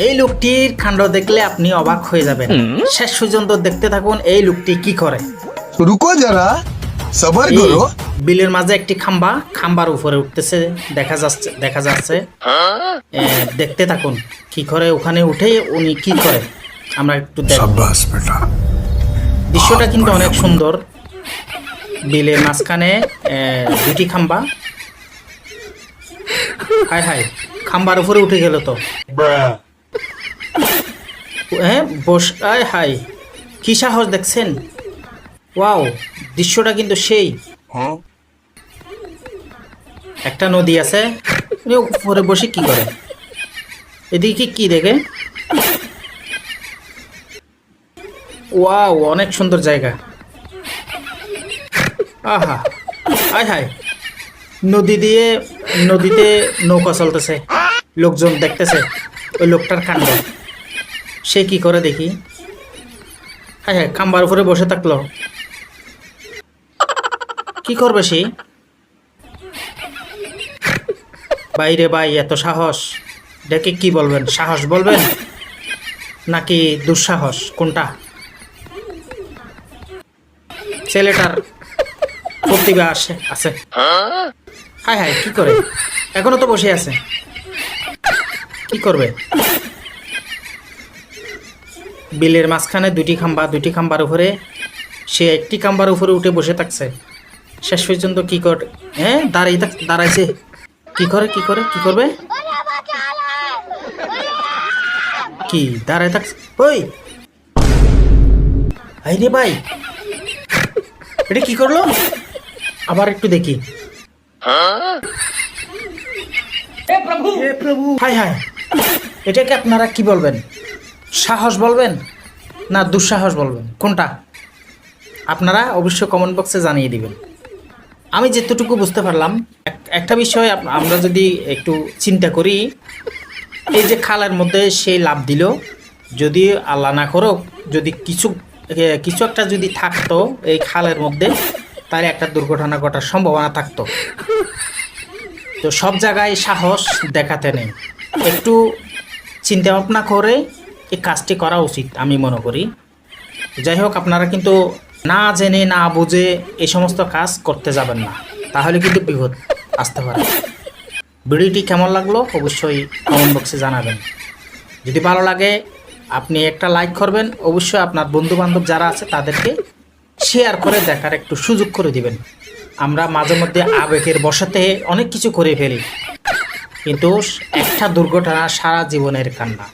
এই লোকটির কাণ্ড দেখলে আপনি অবাক হয়ে যাবেন। শেষ পর্যন্ত দেখতে থাকুন এই লোকটি কি করে। रुको जरा सबर এই करो। বিলের মাঝে একটি খাম্বার উপরে উঠতেছে দেখা যাচ্ছে। দেখতে থাকুন কি করে, ওখানে উঠে উনি কি করে আমরা একটু দেখব। शाबाश बेटा। দৃশ্যটা কিন্তু অনেক সুন্দর। বিলের মাঝখানে দুটি খাম্বা। হায় হায়, খাম্বার উপরে উঠে গেল তো। হ্যাঁ বস, আয় হাই, কি সাহস দেখছেন। ওয়াও, দৃশ্যটা কিন্তু সেই। একটা নদী আছে, উনি উপরে বসে কি করে, এদিকে কি দেখে। ওয়াও, অনেক সুন্দর জায়গা। আহা, আয় হায়, নদীতে নৌকা চলতেছে, লোকজন দেখতেছে ওই লোকটার কাণ্ড। সে কি করে দেখি। হ্যাঁ হ্যাঁ, খাম্বার উপরে বসে থাকলো, কি করবে সে। বাইরে ভাই, এত সাহস দেখে কি বলবেন, সাহস বলবেন নাকি দুঃসাহস, কোনটা। ছেলেটার প্রতিভা আছে। হায় হায়, কি করে, এখনো তো বসে আছে, কি করবে। বিলের মাঝখানে দুটি খাম্বার উপরে, সে একটি খাম্বার উপরে উঠে বসে থাকছে। শেষ পর্যন্ত কি করে, হ্যাঁ দাঁড়াইছে, কি করবে, কি দাঁড়ায় থাকছে। ওই রে ভাই, এটা কি করলো, আবার একটু দেখি। হে প্রভু, হায় হায়, এটাকে আপনারা কি বলবেন, সাহস বলবেন না দুঃসাহস বলবেন, কোনটা আপনারা অবশ্যই কমেন্ট বক্সে জানিয়ে দিবেন। আমি যেতটুকু বুঝতে পারলাম, একটা বিষয় আমরা যদি একটু চিন্তা করি, এই যে খালের মধ্যে সে লাফ দিল, যদি আল্লাহ না করো যদি কিছু একটা যদি থাকতো এই খালের মধ্যে, তাহলে একটা দুর্ঘটনা ঘটার সম্ভাবনা থাকতো। তো সব জায়গায় সাহস দেখাতে নেই, একটু চিন্তা ভাবনা করে এই কাজটি করা উচিত আমি মনে করি। যাই হোক, আপনারা কিন্তু না জেনে না বুঝে এই সমস্ত কাজ করতে যাবেন না, তাহলে কিন্তু বিপদ আসতে পারে। ভিডিওটি কেমন লাগলো অবশ্যই কমেন্ট বক্সে জানাবেন। যদি ভালো লাগে আপনি একটা লাইক করবেন, অবশ্যই আপনার বন্ধু বান্ধব যারা আছে তাদেরকে শেয়ার করে দেখার একটু সুযোগ করে দিবেন। আমরা মাঝে মধ্যে আবেগের বশতে অনেক কিছু করে ফেলি, কিন্তু একটা দুর্ঘটনা সারা জীবনের কান্না।